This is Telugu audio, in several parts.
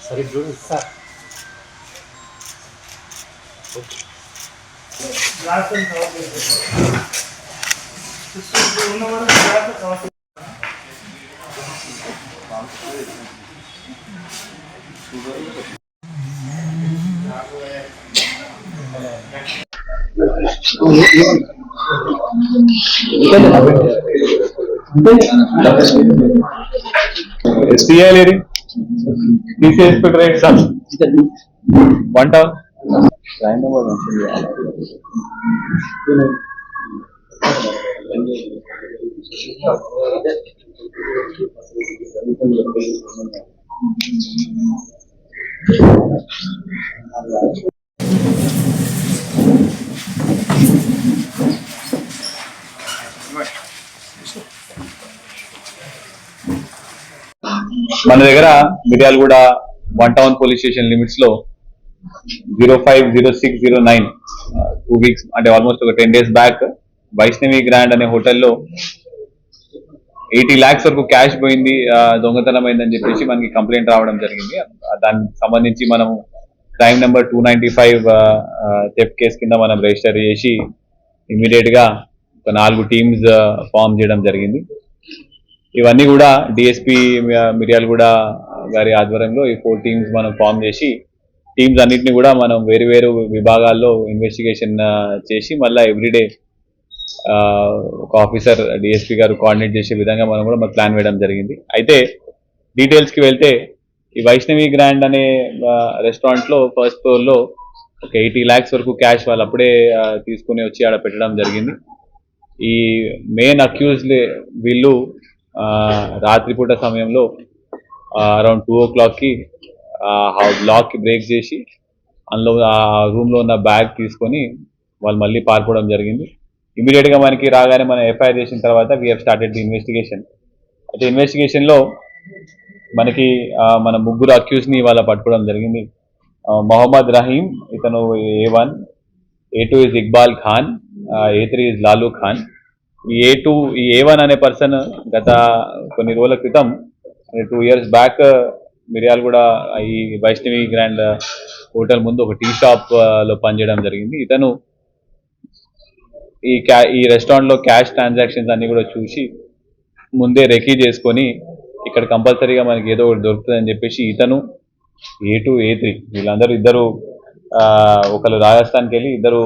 సరే చూడండి sir. SPI lady, DC Inspectorate Sun, 1 town. Line number మన దగ్గర Miryalaguda 1 town police station limits లో 050609 2 వీక్స్ అంటే ఆల్మోస్ట్ ఒక 10 days బ్యాక్ వైష్ణవి గ్రాండ్ అనే హోటల్లో 80 lakhs వరకు క్యాష్ పోయింది, దొంగతనం అయిందని చెప్పేసి మనకి కంప్లైంట్ రావడం జరిగింది. దానికి సంబంధించి మనం క్రైమ్ నెంబర్ 295 థెఫ్ట్ కేసు కింద మనం రిజిస్టర్ చేసి ఇమీడియట్ గా ఒక 4 టీమ్స్ ఫామ్ చేయడం జరిగింది. ఇవన్నీ కూడా డిఎస్పీ మిర్యాలగూడ గారి ఆధ్వర్యంలో ఈ 4 టీమ్స్ మనం ఫామ్ చేసి టీమ్స్ అన్నింటినీ కూడా మనం వేరు వేరు విభాగాల్లో ఇన్వెస్టిగేషన్ చేసి మళ్ళీ ఎవ్రీడే ఒక ఆఫీసర్ డిఎస్పీ గారు కోఆర్డినేట్ చేసే విధంగా మనం కూడా మన ప్లాన్ వేయడం జరిగింది. అయితే డీటెయిల్స్కి వెళ్తే ఈ వైష్ణవి గ్రాండ్ అనే రెస్టారెంట్లో ఫస్ట్ ఫ్లోర్లో ఒక 80 lakhs వరకు క్యాష్ వాళ్ళు అప్పుడే తీసుకుని వచ్చి ఆడ పెట్టడం జరిగింది. ఈ మెయిన్ అక్యూజ్డ్ వీళ్ళు రాత్రిపూట సమయంలో అరౌండ్ 2 o'clock బ్లాక్ బ్రేక్ చేసి అందులో ఆ రూమ్లో ఉన్న బ్యాగ్ తీసుకొని వాళ్ళు మళ్ళీ పారిపోవడం జరిగింది. ఇమీడియట్గా మనకి రాగానే మనం ఎఫ్ఐఆర్ చేసిన తర్వాత we have started the investigation. అయితే ఇన్వెస్టిగేషన్లో మనకి మన 3 అక్యూజ్ని వాళ్ళ పట్టుకోవడం జరిగింది. మొహమ్మద్ రహీం, ఇతను A1, A2 is Iqbal Khan, A3 is Lalu Khan. ఈ A1 అనే పర్సన్ గత కొన్ని రోజుల క్రితం 2 years బ్యాక్ మిర్యాలగూడ ఈ వైష్ణవి గ్రాండ్ హోటల్ ముందు ఒక టీ షాప్ లో పనిచేయడం జరిగింది. ఇతను ఈ రెస్టారెంట్ లో క్యాష్ ట్రాన్సాక్షన్స్ అన్ని కూడా చూసి ముందే రెకీ చేసుకొని ఇక్కడ కంపల్సరీగా మనకి ఏదో ఒకటి దొరుకుతుందని చెప్పేసి ఇతను A2, A3 వీళ్ళందరూ ఇద్దరు ఒకరు రాజస్థాన్కి వెళ్ళి ఇద్దరు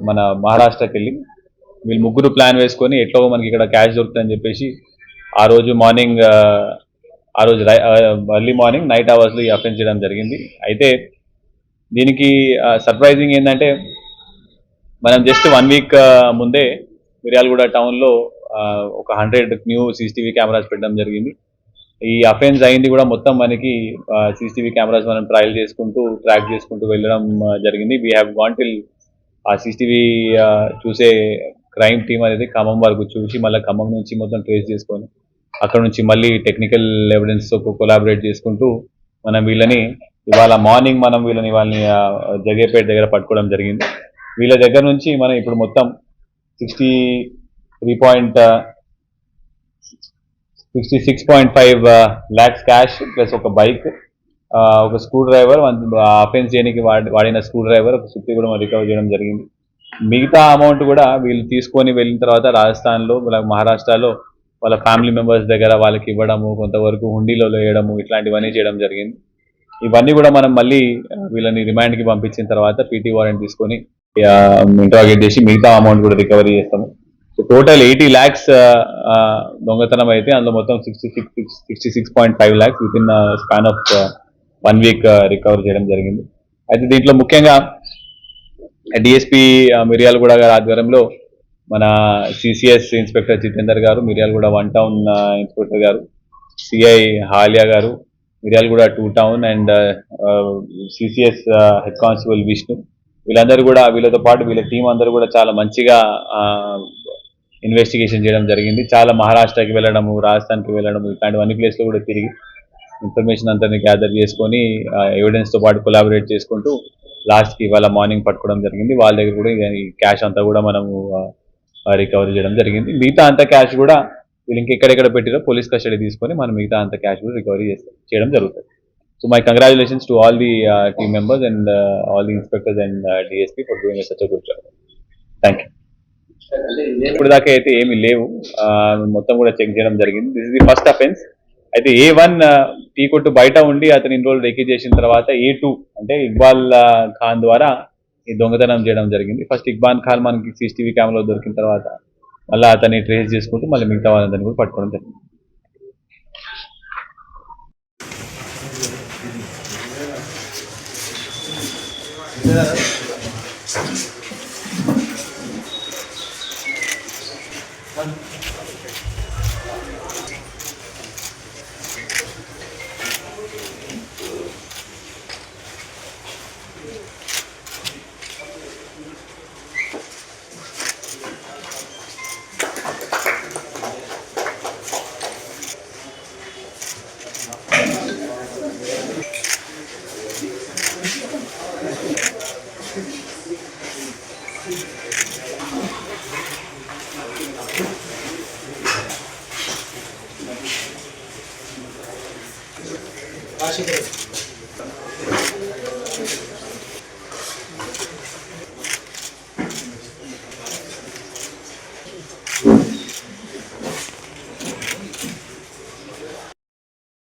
మన మహారాష్ట్రకి వెళ్ళి వీళ్ళు 3 ప్లాన్ వేసుకొని ఎట్లో మనకి ఇక్కడ క్యాష్ దొరుకుతుందని చెప్పేసి ఆ రోజు ఎర్లీ మార్నింగ్ నైట్ అవర్స్లో ఈ అఫెన్స్ చేయడం జరిగింది. అయితే దీనికి సర్ప్రైజింగ్ ఏంటంటే మనం జస్ట్ 1 week ముందే మిర్యాలగూడ టౌన్లో ఒక 100 న్యూ CCTV కెమెరాస్ పెట్టడం జరిగింది. ఈ అఫెన్స్ అయింది కూడా మొత్తం మనకి CCTV కెమెరాస్ మనం ట్రయల్ చేసుకుంటూ ట్రాక్ చేసుకుంటూ వెళ్ళడం జరిగింది. వీ హ్యావ్ గాన్ టిల్ ఆ CCTV చూసే క్రైమ్ టీమ్ అనేది ఖమ్మం వరకు చూసి మళ్ళీ ఖమ్మం నుంచి మొత్తం ట్రేస్ చేసుకొని అక్కడ నుంచి మళ్ళీ టెక్నికల్ ఎవిడెన్స్తో కొలాబరేట్ చేసుకుంటూ మనం ఇవాళ మార్నింగ్ వాళ్ళని జగేపేట దగ్గర పట్టుకోవడం జరిగింది. వీళ్ళ దగ్గర నుంచి మనం ఇప్పుడు మొత్తం 66.5 lakhs క్యాష్ ప్లస్ ఒక బైక్, ఒక స్క్రూ డ్రైవర్, అఫెన్స్ చేయడానికి వాడిన స్క్రూ డ్రైవర్, ఒక సుత్తి కూడా మనం రికవర్ చేయడం జరిగింది. మిగతా అమౌంట్ కూడా వీళ్ళు తీసుకొని వెళ్ళిన తర్వాత రాజస్థాన్లో మహారాష్ట్రలో వాళ్ళ ఫ్యామిలీ మెంబర్స్ దగ్గర వాళ్ళకి ఇవ్వడము, కొంతవరకు హుండీలో వేయడము, ఇట్లాంటివన్నీ చేయడం జరిగింది. ఇవన్నీ కూడా మనం మళ్ళీ వీళ్ళని రిమాండ్కి పంపించిన తర్వాత PT వారెంట్ తీసుకొని ఇంట్రాగేట్ చేసి మిగతా అమౌంట్ కూడా రికవరీ చేస్తాము. సో టోటల్ 80 lakhs దొంగతనం అయితే అందులో మొత్తం 66.5 lakhs with in span of 1 week recover చేయడం జరిగింది. అయితే దీంట్లో ముఖ్యంగా డిఎస్పీ మిర్యాలగూడ గారి ఆధ్వర్యంలో మన CCS ఇన్స్పెక్టర్ జితేందర్ గారు, మిర్యాలగూడ 1 టౌన్ ఇన్స్పెక్టర్ గారు, CI హాలియా గారు, Miryalaguda 2 town and CCS head constable Vishnu, వీళ్ళతో పాటు వీళ్ళ టీం అందరూ కూడా చాలా మంచిగా ఇన్వెస్టిగేషన్ చేయడం జరిగింది. చాలా మహారాష్ట్రకి వెళ్ళడము, రాజస్థాన్కి వెళ్ళడము, ఇట్లాంటివన్నీ ప్లేస్లో కూడా తిరిగి ఇన్ఫర్మేషన్ అంతా గ్యాదర్ చేసుకొని ఎవిడెన్స్తో పాటు కొలాబరేట్ చేసుకుంటూ లాస్ట్కి ఇవాళ మార్నింగ్ పట్టుకోవడం జరిగింది. వాళ్ళ దగ్గర కూడా ఈ క్యాష్ అంతా కూడా మనము రికవరీ చేయడం జరిగింది. మిగతా అంత క్యాష్ కూడా వీళ్ళు ఇంకెక్కడెక్కడ పెట్టారో పోలీస్ కస్టడీ తీసుకొని మనం మిగతా అంత క్యాష్ కూడా రికవరీ చేయడం జరుగుతుంది. So my congratulations to all the team members and all the inspectors and DSP for doing such a good job. Thank you. ఇప్పుడు దాకా అయితే ఏమీ లేవు, మొత్తం కూడా చెక్ చేయడం జరిగింది. This is the first offence. అయితే A1 టీ కొట్టు బయట ఉండి అతని ఇన్రోల్ రెక్కి చేసిన తర్వాత A2 అంటే ఇక్బాల్ ఖాన్ ద్వారా ఈ దొంగతనం చేయడం జరిగింది. ఫస్ట్ ఇక్బాల్ ఖాన్ మనకి CCTV కెమెరాలో దొరికిన తర్వాత మళ్ళీ అతన్ని ట్రేస్ చేసుకుంటూ మళ్ళీ మిగతా వాళ్ళందరినీ కూడా పట్టుకోవడం జరిగింది. రాజశేఖర్